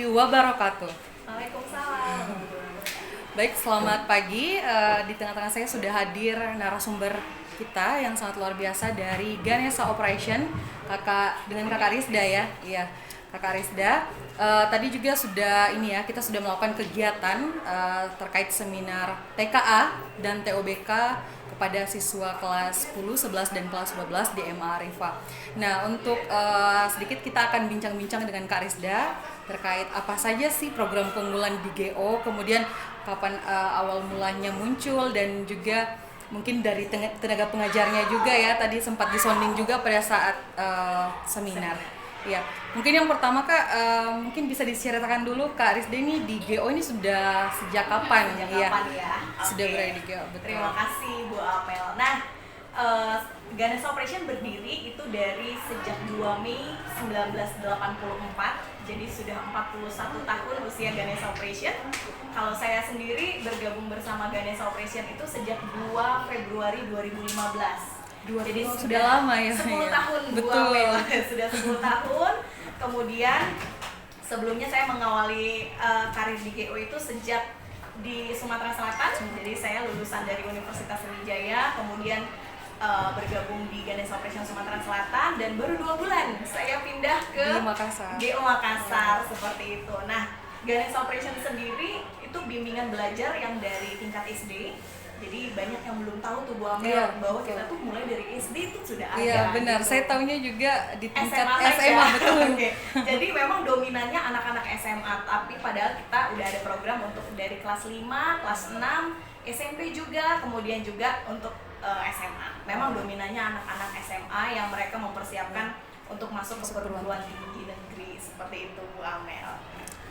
Wabarakatuh. Waalaikumsalam. Baik, selamat pagi. Di tengah-tengah saya sudah hadir narasumber kita yang sangat luar biasa dari Ganesha Operation, kakak Rizda ya. Iya, kakak Rizda. Tadi juga sudah kita sudah melakukan kegiatan terkait seminar TKA dan TOBK kepada siswa kelas 10, 11 dan kelas 12 di MA Arifah. Nah, untuk sedikit kita akan bincang-bincang dengan Kak Rizda terkait apa saja sih program keunggulan di GO, kemudian kapan awal mulanya muncul, dan juga mungkin dari tenaga pengajarnya juga ya, tadi sempat disonding juga pada saat seminar. Ya, mungkin yang pertama Kak, mungkin bisa diceritakan dulu Kak Rizda ini di GO ini sudah sejak kapan? Sejak Ya, kapan ya? sudah Oke. berada di GO, betul. Terima kasih Bu Amel. Nah, Ganesha Operation berdiri itu dari sejak 2 Mei 1984. Jadi sudah 41 tahun usia Ganesha Operation. Kalau saya sendiri bergabung bersama Ganesha Operation itu sejak 2 Februari 2015. Jadi sudah lama ya. 10 tahun Bu Betul. Amel. Sudah 10 tahun. Kemudian sebelumnya saya mengawali karir di GO itu sejak di Sumatera Selatan. Jadi saya lulusan dari Universitas Sriwijaya, kemudian bergabung di Ganesha Operation Sumatera Selatan, dan baru 2 bulan saya pindah ke Di Makassar. GO Makassar, seperti itu. Nah, Ganesha Operation sendiri itu bimbingan belajar yang dari tingkat SD. Jadi banyak yang belum tahu tuh Bu Amel, Iya, bahwa betul. kita tuh mulai dari SD itu sudah ada. Iya benar, gitu. saya tahunya juga di tingkat SMA SMA, saja. betul. Oke. Jadi memang dominannya anak-anak SMA, tapi padahal kita udah ada program untuk dari kelas 5, kelas 6, SMP juga, kemudian juga untuk SMA. Memang dominannya anak-anak SMA yang mereka mempersiapkan untuk masuk ke perguruan tinggi negeri, seperti itu Bu Amel.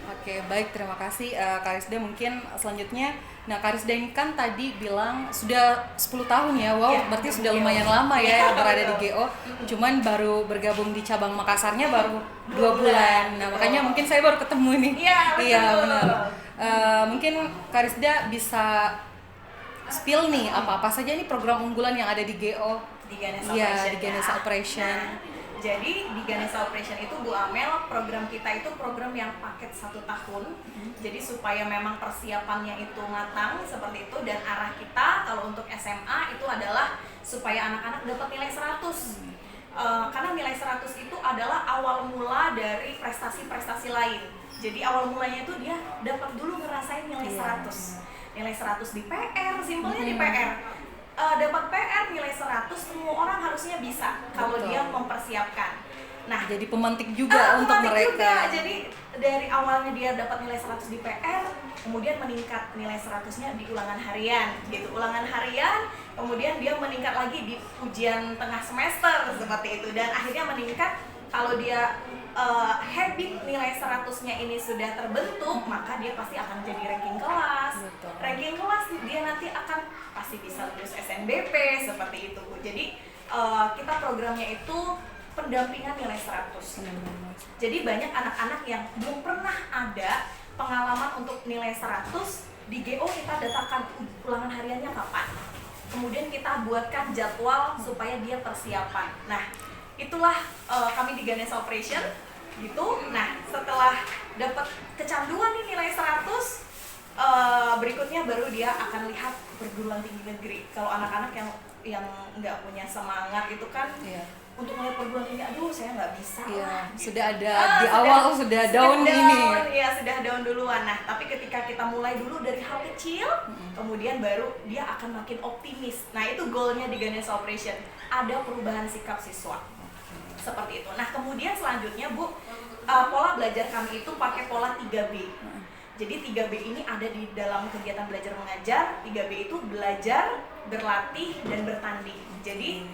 Oke, baik, terima kasih Kak Rizda. Mungkin selanjutnya, nah Kak Rizda ini kan tadi bilang sudah 10 tahun ya, wow, Ya, berarti sudah GO. lumayan lama Ya, ya berada di betul. GO. Cuman baru bergabung di cabang Makassarnya baru 2 2 bulan. bulan. Nah makanya mungkin saya baru ketemu nih. Iya, betul. Iya benar. Mungkin Kak Rizda bisa spill nih apa-apa saja nih program unggulan yang ada di GO. Di Ganesha Iya, Operation. di Ganesha ya. Operation. Nah, jadi di Ganesha Operation itu Bu Amel, program kita itu program yang paket 1 tahun. Jadi supaya memang persiapannya itu matang seperti itu, dan arah kita kalau untuk SMA itu adalah supaya anak-anak dapat nilai 100. Karena nilai 100 itu adalah awal mula dari prestasi-prestasi lain. Jadi awal mulanya itu dia dapat dulu ngerasain nilai 100. Nilai 100 di PR, simpelnya di PR. Dapat PR nilai 100, semua orang harusnya bisa kalau Betul. dia mempersiapkan. Nah, Jadi pemantik juga untuk pemantik mereka. juga. Jadi dari awalnya dia dapat nilai 100 di PR, kemudian meningkat nilai 100-nya di ulangan harian gitu. Ulangan harian, kemudian dia meningkat lagi di ujian tengah semester seperti itu, dan akhirnya meningkat. Kalau dia habit nilai 100-nya ini sudah terbentuk, maka dia pasti akan jadi ranking kelas. Betul. Ranking kelas dia nanti akan pasti bisa lulus SNBP seperti itu Bu. Jadi kita programnya itu pendampingan nilai 100. Jadi banyak anak-anak yang belum pernah ada pengalaman untuk nilai 100. Di GO kita datakan ulangan hariannya kapan. Kemudian kita buatkan jadwal supaya dia persiapan. Nah, itulah kami di Ganesha Operation gitu. Nah, setelah dapat kecanduan nih nilai 100, berikutnya baru dia akan lihat perguruan tinggi negeri. Kalau anak-anak yang nggak punya semangat itu kan, Iya. untuk melihat perguruan tinggi, aduh saya nggak bisa Iya, lah. sudah ada di awal sudah down ini. Iya, sudah down duluan. Nah, tapi ketika kita mulai dulu dari hal kecil, kemudian baru dia akan makin optimis. Nah, itu goalnya di Ganesha Operation, ada perubahan sikap siswa. Seperti itu. Nah, kemudian selanjutnya Bu, pola belajar kami itu pakai pola 3B. Jadi 3B ini ada di dalam kegiatan belajar mengajar. 3B itu belajar, berlatih, dan bertanding. Jadi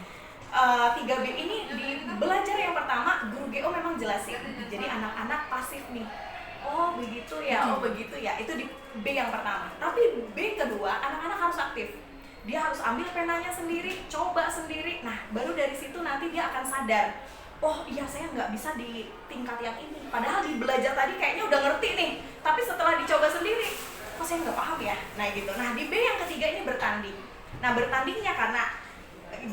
3B ini di belajar yang pertama, guru GO memang jelasin. Jadi anak-anak pasif nih. Oh begitu ya, oh begitu ya. Itu di B yang pertama. Tapi B kedua, anak-anak harus aktif. Dia harus ambil penanya sendiri, coba sendiri. Nah, baru dari situ nanti dia akan sadar. Oh iya, saya nggak bisa di tingkat yang ini. Padahal di belajar tadi kayaknya udah ngerti nih. Tapi setelah dicoba sendiri, kok saya nggak paham ya? Nah gitu. Nah di B yang ketiga ini bertanding. Nah bertandingnya karena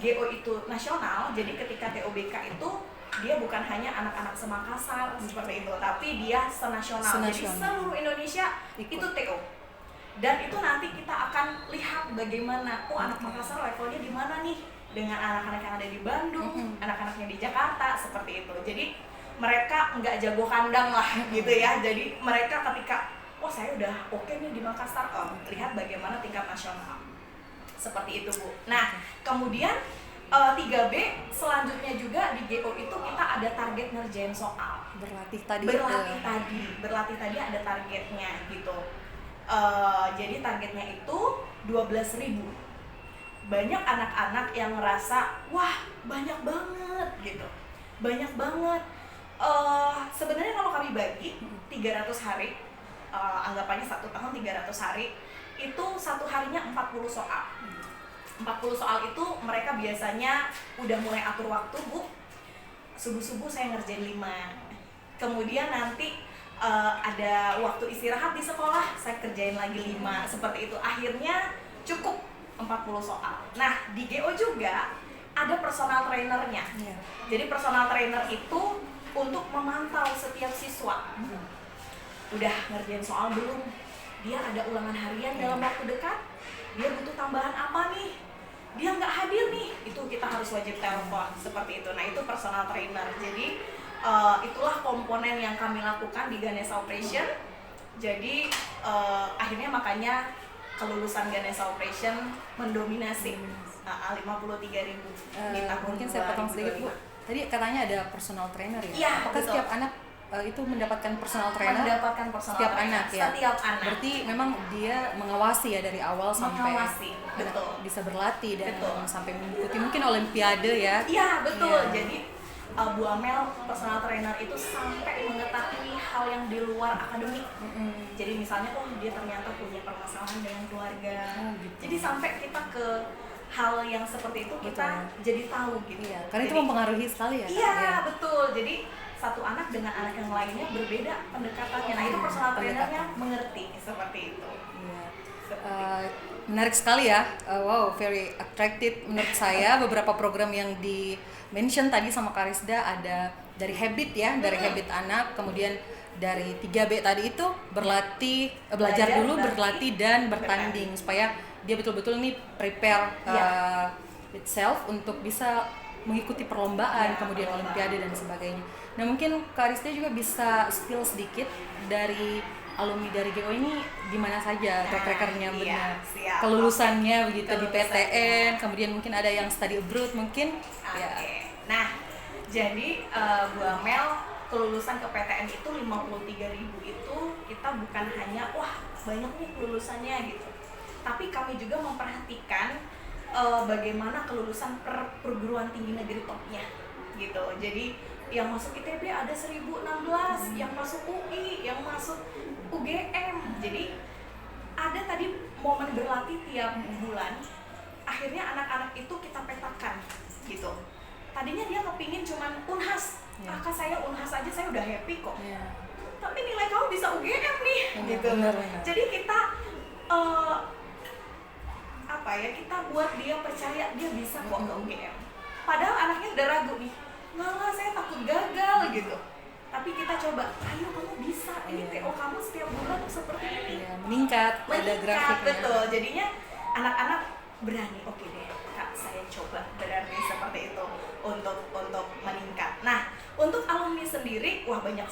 GO itu nasional, jadi ketika TOBK itu dia bukan hanya anak-anak Semakassar seperti itu, tapi dia senasional. Jadi seluruh Indonesia itu TO. Dan itu nanti kita akan lihat bagaimana anak Makassar levelnya di mana nih dengan anak-anak yang ada di Bandung, anak-anaknya di Jakarta seperti itu. Jadi mereka nggak jago kandang lah gitu ya. Jadi mereka ketika saya udah oke nih di Makassar, lihat bagaimana tingkat nasional. Seperti itu, Bu. Nah, kemudian 3B selanjutnya juga di GO itu kita ada target ngerjain soal. Berlatih tadi ada targetnya gitu. Jadi targetnya itu 12.000. Banyak anak-anak yang ngerasa wah banyak banget gitu. Banyak banget. Sebenarnya kalau kami bagi 300 hari, anggapannya 1 tahun 300 hari, itu satu harinya 40 soal. 40 soal itu mereka biasanya udah mulai atur waktu, Bu. Subuh-subuh saya ngerjain 5. Kemudian nanti ada waktu istirahat di sekolah, saya kerjain lagi 5. Seperti itu. Akhirnya cukup 40 soal. Nah, di GO juga ada personal trainernya. Jadi personal trainer itu untuk memantau setiap siswa. Udah ngerjain soal belum? Dia ada ulangan harian dalam waktu dekat? Dia butuh tambahan apa nih? Dia nggak hadir nih, itu kita harus wajib telepon seperti itu. Nah, itu personal trainer. Jadi itulah komponen yang kami lakukan di Ganesha Operation. Jadi akhirnya makanya kelulusan Ganesha Operation mendominasi 53.000 di tahun 2022. Mungkin saya potong sedikit, Bu. Tadi katanya ada personal trainer ya? Iya, apakah betul. Setiap anak itu mendapatkan personal trainer? Mendapatkan personal setiap trainer. anak ya? Setiap anak. Berarti memang dia mengawasi ya dari awal sampai betul. bisa berlatih dan betul. sampai mengikuti mungkin olimpiade ya? Iya, betul. Ya. Jadi Bu Amel personal trainer itu sampai mengetahui hal yang di luar akademik. Jadi misalnya dia ternyata punya permasalahan dengan keluarga. Gitu. Jadi sampai kita ke hal yang seperti itu kita jadi tahu gitu. Iya, karena itu mempengaruhi sekali ya. Iya, betul. Jadi satu anak dengan anak yang lainnya berbeda pendekatannya. Nah, itu personal trainernya mengerti seperti itu. Iya. Menarik sekali ya. Wow, very attractive menurut saya. Beberapa program yang di mention tadi sama Karisda ada dari habit ya, dari habit anak, kemudian dari 3B tadi itu berlatih, belajar dulu, berlatih dan bertanding supaya dia betul-betul nih prepare itself untuk bisa mengikuti perlombaan, kemudian olimpiade dan sebagainya. Nah, mungkin Karisda juga bisa spill sedikit dari alumni dari GO ini gimana saja track record-nya benar, kelulusannya begitu di PTN, kemudian mungkin ada yang study abroad mungkin. Ya. Nah, jadi Bu Amel kelulusan ke PTN itu 53.000 itu kita bukan hanya banyak nih kelulusannya gitu, tapi kami juga memperhatikan bagaimana kelulusan perguruan tinggi negeri topnya gitu. Jadi yang masuk ITB ada 1016, yang masuk UI, yang masuk UGM. Jadi ada tadi momen berlatih tiap bulan. Akhirnya anak-anak itu kita petakan gitu. Tadinya dia kepingin cuman Unhas. Kakak saya Unhas aja saya udah happy kok. Tapi nilai kamu bisa UGM nih gitu. Benar. Jadi kita kita buat dia percaya dia bisa kok ke UGM. Padahal anaknya udah ragu nih. Nggak, saya takut gagal gitu. Tapi kita coba, ayo kamu bisa, ini TO kamu setiap bulan seperti ini. Meningkat, ada grafiknya. Betul, jadinya anak-anak berani, oke deh Kak, saya coba berani seperti itu untuk meningkat. Nah, untuk alumni sendiri, banyak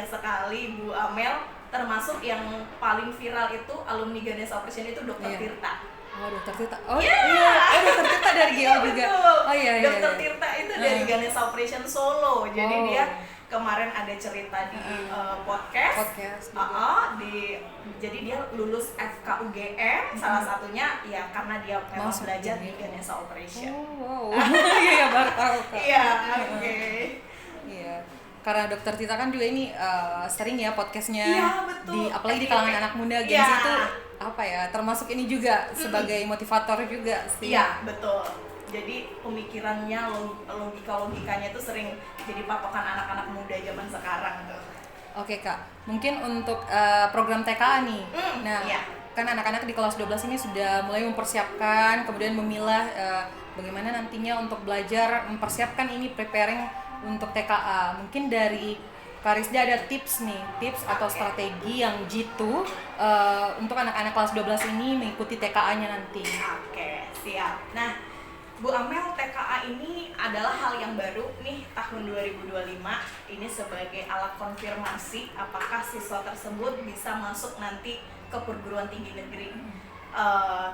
sekali Bu Amel, termasuk yang paling viral itu alumni Ganesha Operation itu Dr. Tirta. Dr. Tirta. Dr. Tirta dari GO juga. Dr. Tirta itu dari Ganesha Operation Solo. Jadi dia kemarin ada cerita di podcast jadi dia lulus FKUGM, salah satunya ya karena dia memang belajar di Ganesha Operation. Baru tahu. Iya. Karena Dr. Tirta kan juga ini sering ya podcastnya, apalagi di kalangan anak muda Gen Z itu termasuk ini juga sebagai motivator juga sih. Iya, betul. Jadi pemikirannya, logikanya itu sering jadi patokan anak-anak muda zaman sekarang tuh. Oke Kak, mungkin untuk program TKA nih. Kan anak-anak di kelas 12 ini sudah mulai mempersiapkan, kemudian memilah bagaimana nantinya untuk belajar, mempersiapkan ini preparing untuk TKA. Mungkin dari Karisda ada tips nih, tips atau strategi yang jitu untuk anak-anak kelas 12 ini mengikuti TKA-nya nanti. Oke, siap. Nah, Bu Amel, TKA ini adalah hal yang baru nih tahun 2025. Ini sebagai alat konfirmasi apakah siswa tersebut bisa masuk nanti ke perguruan tinggi negeri.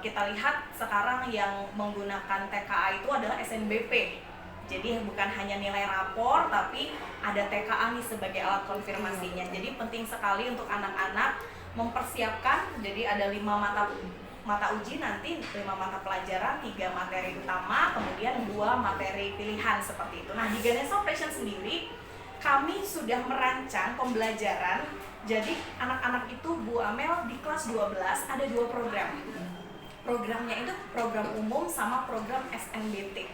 Kita lihat sekarang yang menggunakan TKA itu adalah SNBP. Jadi bukan hanya nilai rapor, tapi ada TKA nih sebagai alat konfirmasinya. Jadi penting sekali untuk anak-anak mempersiapkan. Jadi ada 5 mata uji nanti, 5 mata pelajaran, 3 materi utama, kemudian 2 materi pilihan seperti itu. Nah, di Ganesha Operation sendiri kami sudah merancang pembelajaran. Jadi anak-anak itu, Bu Amel, di kelas 12 ada 2 program. Programnya itu program umum sama program SNBT.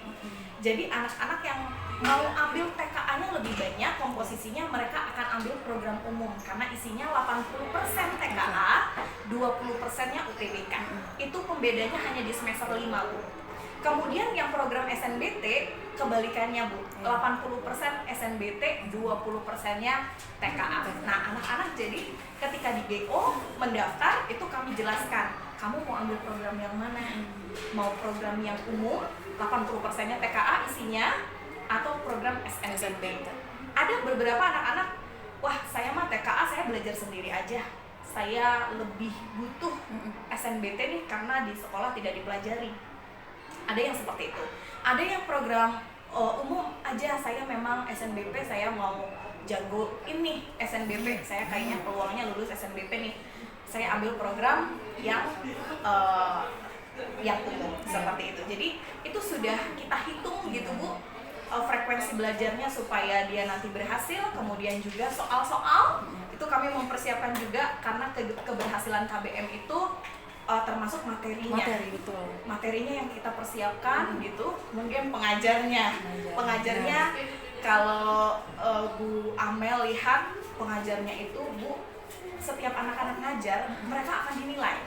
Jadi anak-anak yang mau ambil TKA-nya lebih banyak, komposisinya mereka akan ambil program umum karena isinya 80% TKA, 20%-nya UTBK. Itu pembedanya hanya di semester 5, Bu. Kemudian yang program SNBT kebalikannya, Bu. 80% SNBT, 20%-nya TKA. Nah, anak-anak jadi ketika di GO mendaftar itu kami jelaskan, kamu mau ambil program yang mana? Mau program yang umum, 80%-nya TKA isinya, atau program SNBT. Ada beberapa anak-anak, wah saya mah TKA saya belajar sendiri aja, saya lebih butuh SNBT nih karena di sekolah tidak dipelajari. Ada yang seperti itu. Ada yang program umum aja, saya memang SNBP saya mau jago ini SNBP, saya kayaknya peluangnya lulus SNBP nih, saya ambil program yang umum seperti itu. Jadi itu sudah kita hitung gitu, Bu, frekuensi belajarnya supaya dia nanti berhasil. Kemudian juga soal-soal itu kami mempersiapkan juga karena keberhasilan KBM itu termasuk materinya. Betul. Materinya yang kita persiapkan gitu. Kemudian pengajarnya kalau Bu Amel lihat pengajarnya itu, Bu, setiap anak-anak ngajar mereka akan dinilai.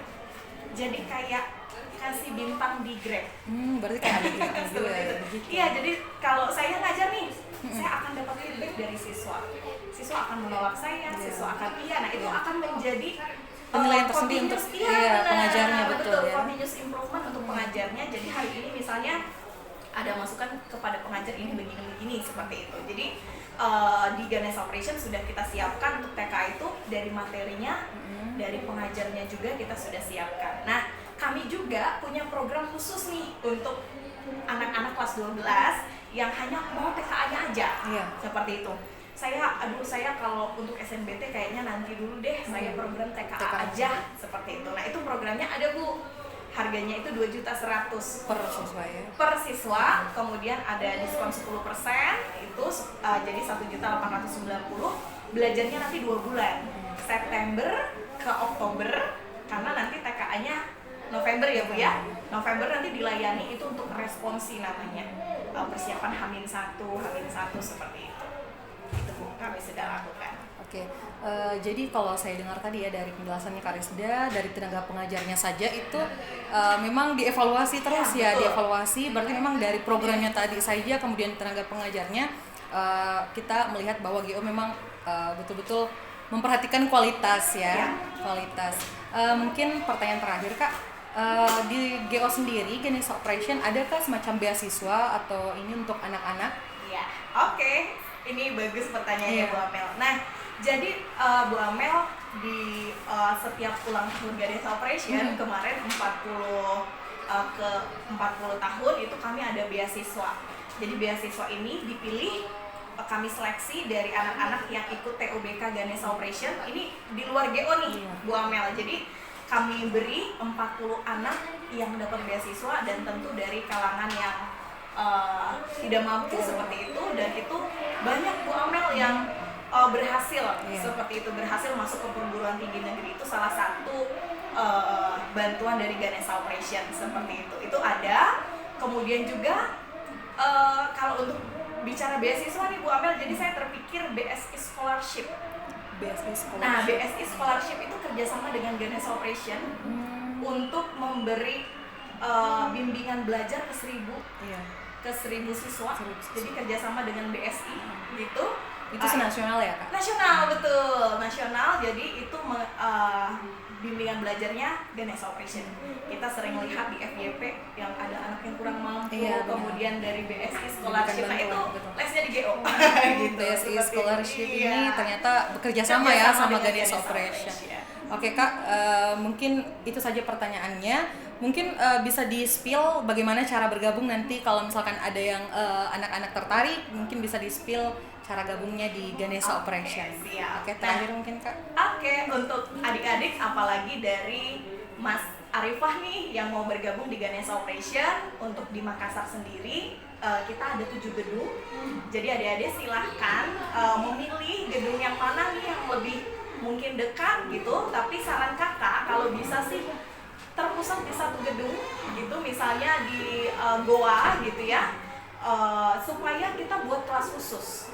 Jadi kayak kasih bintang di Grab. Berarti kayak ada bintang juga ya. Iya, jadi kalau saya ngajar nih, saya akan dapat feedback dari siswa. Siswa akan menolak saya, siswa akan nah itu akan menjadi penilaian tersendiri untuk pengajarnya, betul ya. Continuous improvement untuk pengajarnya. Jadi hari ini misalnya ada masukan kepada pengajar ini begini seperti itu. Jadi di Ganesha Operation sudah kita siapkan untuk TK itu dari materinya, dari pengajarnya juga kita sudah siapkan. Nah, kami juga punya program khusus nih untuk anak-anak kelas 12 yang hanya mau TKA-nya aja. Seperti itu. Saya kalau untuk SNBT kayaknya nanti dulu deh, saya program TKA aja seperti itu. Nah, itu programnya ada, Bu. Harganya itu 2.100.000 per siswa ya. Per siswa, kemudian ada diskon 10%, itu jadi 1.890.000. Belajarnya nanti 2 bulan. September ke Oktober, karena nanti TKA-nya November ya, Bu ya. November nanti dilayani, itu untuk responsi namanya. Persiapan H-1 seperti itu. Itu, Bu, kami sudah lakukan. Oke, jadi kalau saya dengar tadi ya dari penjelasannya Karisda, dari tenaga pengajarnya saja itu memang dievaluasi terus ya, dievaluasi. Berarti memang dari programnya tadi saja, kemudian tenaga pengajarnya kita melihat bahwa GO memang betul-betul memperhatikan kualitas ya, kualitas. Mungkin pertanyaan terakhir, Kak, di GO sendiri, Ganesha Operation, adakah semacam beasiswa atau ini untuk anak-anak? Ya, oke. Ini bagus pertanyaannya, Bu Amel. Nah, jadi Bu Amel di setiap ulang tahun Ganesha Operation kemarin 40 tahun itu kami ada beasiswa. Jadi beasiswa ini dipilih, kami seleksi dari anak-anak yang ikut TUBK Ganesha Operation. Ini di luar GO nih, Bu Amel. Jadi kami beri 40 anak yang dapat beasiswa, dan tentu dari kalangan yang tidak mampu seperti itu, dan itu banyak, Bu Amel, yang berhasil seperti itu, berhasil masuk ke perguruan tinggi negeri. Itu salah satu bantuan dari Ganesha Operation seperti itu. Itu ada. Kemudian juga kalau untuk bicara beasiswa nih, Bu Amel, jadi saya terpikir BSI Scholarship. Nah, BSI Scholarship itu kerjasama dengan Ganesha Operation untuk memberi bimbingan belajar ke 1.000 ke 1.000 siswa. Jadi kerjasama dengan BSI gitu. Itu senasional ya Kak? Nasional, betul, nasional. Jadi itu bimbingan belajarnya Ganesha Operation. Kita sering lihat di FYP yang ada anak yang kurang mampu, kemudian dari BSI Scholarship, nah itu lesnya di GO. Gitu. BSI Scholarship ini ternyata bekerja sama ya sama Ganesha Operation. Oke Kak, mungkin itu saja pertanyaannya. Mungkin bisa di-spill bagaimana cara bergabung nanti kalau misalkan ada yang anak-anak tertarik, mungkin bisa di-spill cara gabungnya di Ganesha Operation. Siap. Oke, terakhir mungkin Kak. Oke, untuk adik-adik apalagi dari Mas Arifah nih yang mau bergabung di Ganesha Operation, untuk di Makassar sendiri kita ada 7 gedung. Jadi adik-adik silahkan memilih gedung yang mana nih yang lebih mungkin dekat gitu, tapi saran kakak kalau bisa sih terpusat di satu gedung gitu, misalnya di Goa gitu ya, supaya kita buat kelas khusus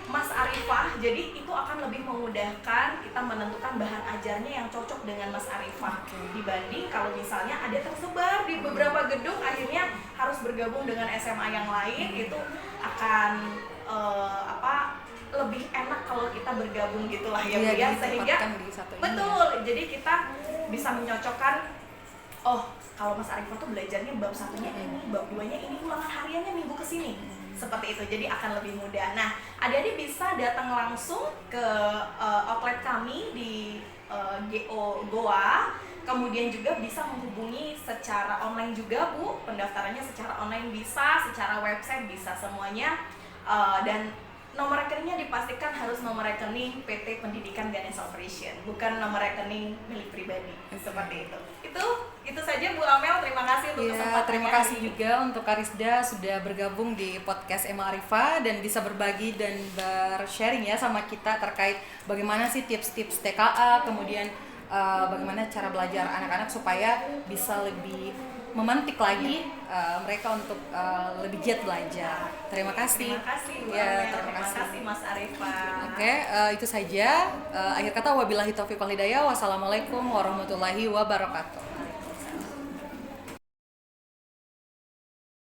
Mas Arifah. Jadi itu akan lebih memudahkan kita menentukan bahan ajarnya yang cocok dengan Mas Arifah, dibanding kalau misalnya ada tersebar di beberapa gedung akhirnya harus bergabung dengan SMA yang lain. Itu akan lebih enak kalau kita bergabung gitulah ya Bu ya, sehingga betul, jadi kita bisa menyocokkan, oh kalau Mas Arifah tuh belajarnya bab satunya ini, bab 2-nya ini, ulangan hariannya minggu kesini, seperti itu, jadi akan lebih mudah. Nah, adik-adik bisa datang langsung ke outlet kami di GO Goa, kemudian juga bisa menghubungi secara online juga Bu, pendaftarannya secara online bisa, secara website bisa, semuanya. Dan nomor rekeningnya dipastikan harus nomor rekening PT Pendidikan Ganesha Operation, bukan nomor rekening milik pribadi, seperti itu. Itu saja Bu Amel, terima kasih untuk kesempatannya. Terima kasih juga untuk Karisda sudah bergabung di podcast Emma Arifah dan bisa berbagi dan bersharing ya sama kita terkait bagaimana sih tips-tips TKA, kemudian bagaimana cara belajar anak-anak supaya bisa lebih memantik lagi mereka untuk lebih giat belajar. Terima kasih. Terima kasih Bu ya, Amel, terima kasih Mas Arifah. Oke, itu saja. Akhir kata wabillahi taufiq wal hidayah. Wassalamualaikum warahmatullahi wabarakatuh.